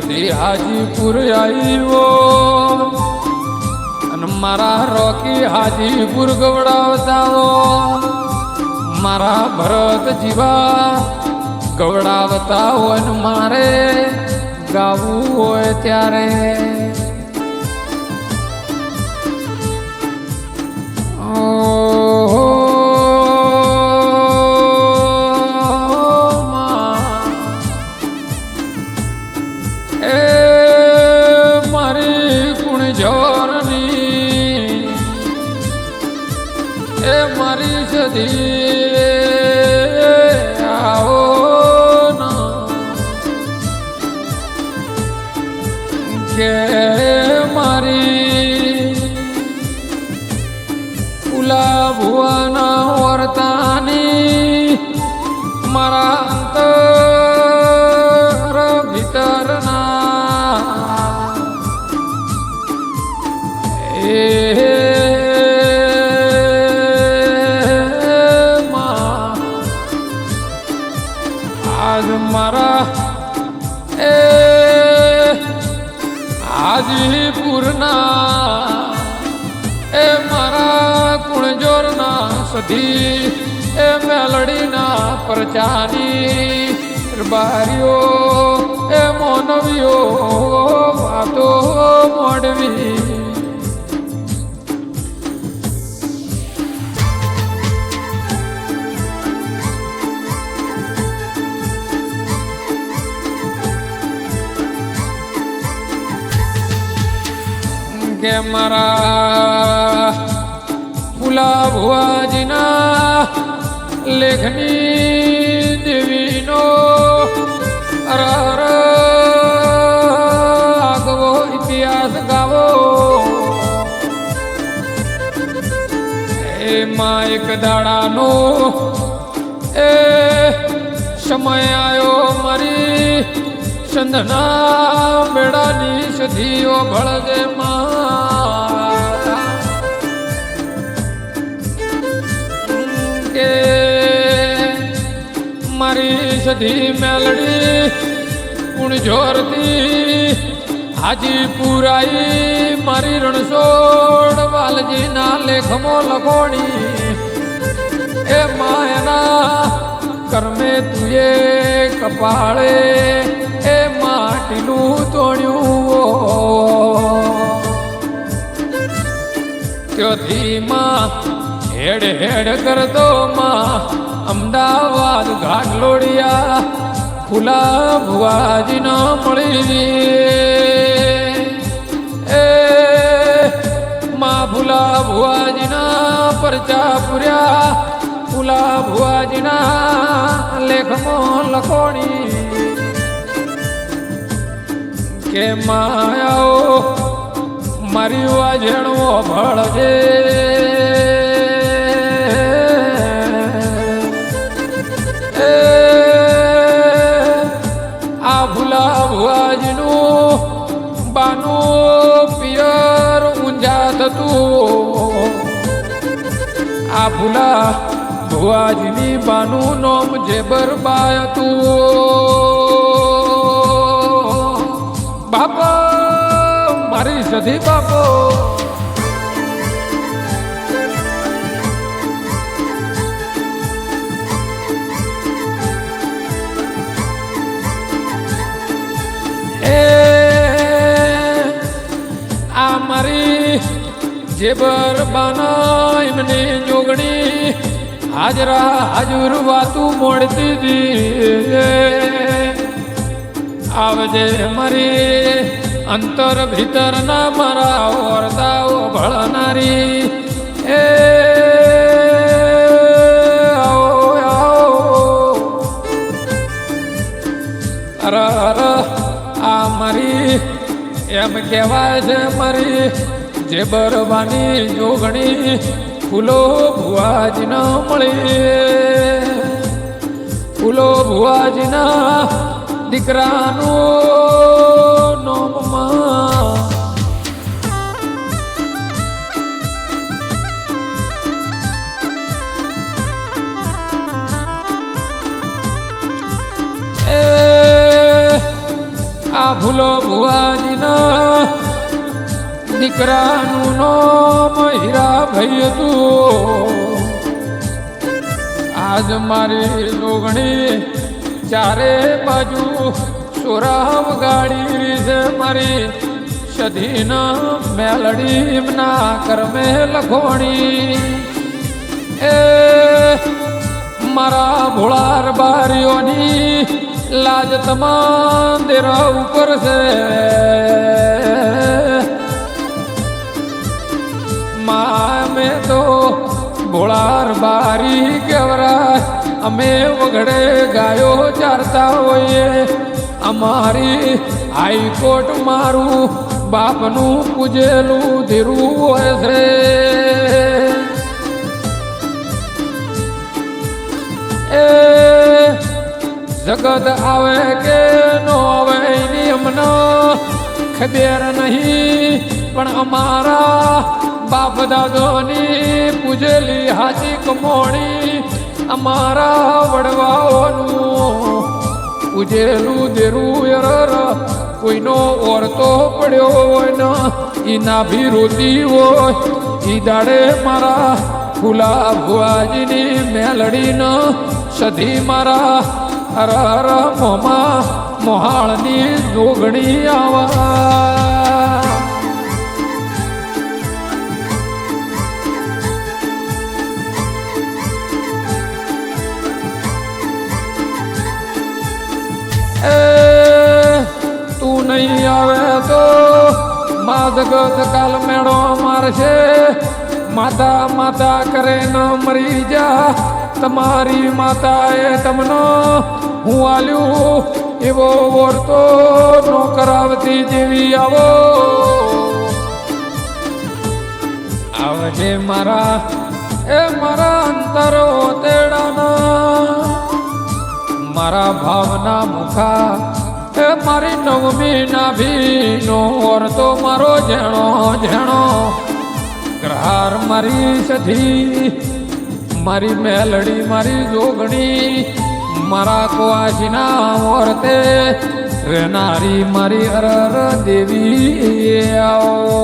સુધી હાજીપુર આવ્યો અને મારા રોકી હાજીપુર ગવડાવતા મારા ભરત જીવા ગવડાવતા હોય ને મારે ગાવું હોય ત્યારે મારી સદી આવો કે મારી ઉલા ભુવાના વર્તાની મારા અંતર ભીતરના મારા હાજીપુરના મારા કુણજોરના સધી મેલડીના પરચાની બારીઓ મોનવીઓ વાતો મોડવી કે મારા ફુલા ભુવાજીના લેખની દેવીનો આગવો ઇતિહાસ ગાવો એમાં એક દાડાનો સમય આવ્યો મારી સંધના મેળાની સધીઓ ભળજે કે મારી સધી મેલડી કુણજોરતી હાજીપુર આઈ મારી રણછોડ વાલજીના લેખમો લખોણી એ માયના કર્મે તુએ કપાળે એ માટીનું તોડ્યું ત્યોથી માં હેડ હેડ કરતો માં અમદાવાદ ઘાટ લોડિયા ફુલા ભુવાજી ન મળી એ માં ફુલા ભુવાજીના પરચા પૂર્યા ફુલા ભુવાજીના લેખમાં લખોણી કે માયાઓ મારી વાજણવો ભળજે આ ફુલા ભુવાજીનું બાનું પિયર ઊંઝા થતું આ ફુલા ભુવાજીની બાનું નોમ જેબરબાય હતું બાપા મારી સધી બાપો આ મારી જેબર બાના એમની જોગણી હાજરા હાજર વાતું મોડતી દી આવજે મારી અંતર ભીતરના મારા વર્તાઓ ભળનારી એ આ મારી એમ કહેવાય છે મારી જે બરવાની જોગણી ફૂલો ભુવાજીના મળી ફૂલો ભુવાજીના દીકરાનું નોમમાં આ ફૂલો ભુવાજીના દીકરાનું નામ હીરાભાઈ હતું. આજ મારી જોગણી ચારે બાજુ સોરા વગાડી છે. મારી સધીના મેલડી ના કરમે લખોણી એ મારા ભોળાર બારીઓની લાજ તમામ દેરા ઉપર છે. મેં તો ભોળાર બારી કેવરા અમે વગડે ગાયો ચારતા હોઈએ. અમારી હાઈકોર્ટ મારું બાપનું પૂજેલું ધીરું હોય છે. એ જગત આવે કે નો આવે એની અમને ખબર નહીં, પણ અમારા બાપ દાદોની પૂજેલી હાચી કમોણી અમારા વડવાઓનું પૂજેલું દેરું એરર કોઈનો ઓરતો પડ્યો હોય ને ઈ નાભી રોતી હોય ઈ દાડે મારા ફૂલા ભુવાજીની મેલડીને સધી મારા હર હર મોમાં મોહાળની જોગણી આવા. તું નહીં આવે તો મા જગત કાલ મેળો મારશે. માતા માતા કરે ન મરી જા. તમારી માતાએ તમને હું આલ્યું એવો વર્તો નો કરાવતી જેવી આવો. આવજે મારા એ મારા અંતરો તેડાના મારા ભાવના મુખા એ મારી નવમી નાભીનો ઓરતો મારો જેણો જેણો ગ્રહાર મારી સધી મારી મેલડી મારી જોગણી મારા કુવાસીના ઓરતે રહેનારી મારી અરર દેવી આવો.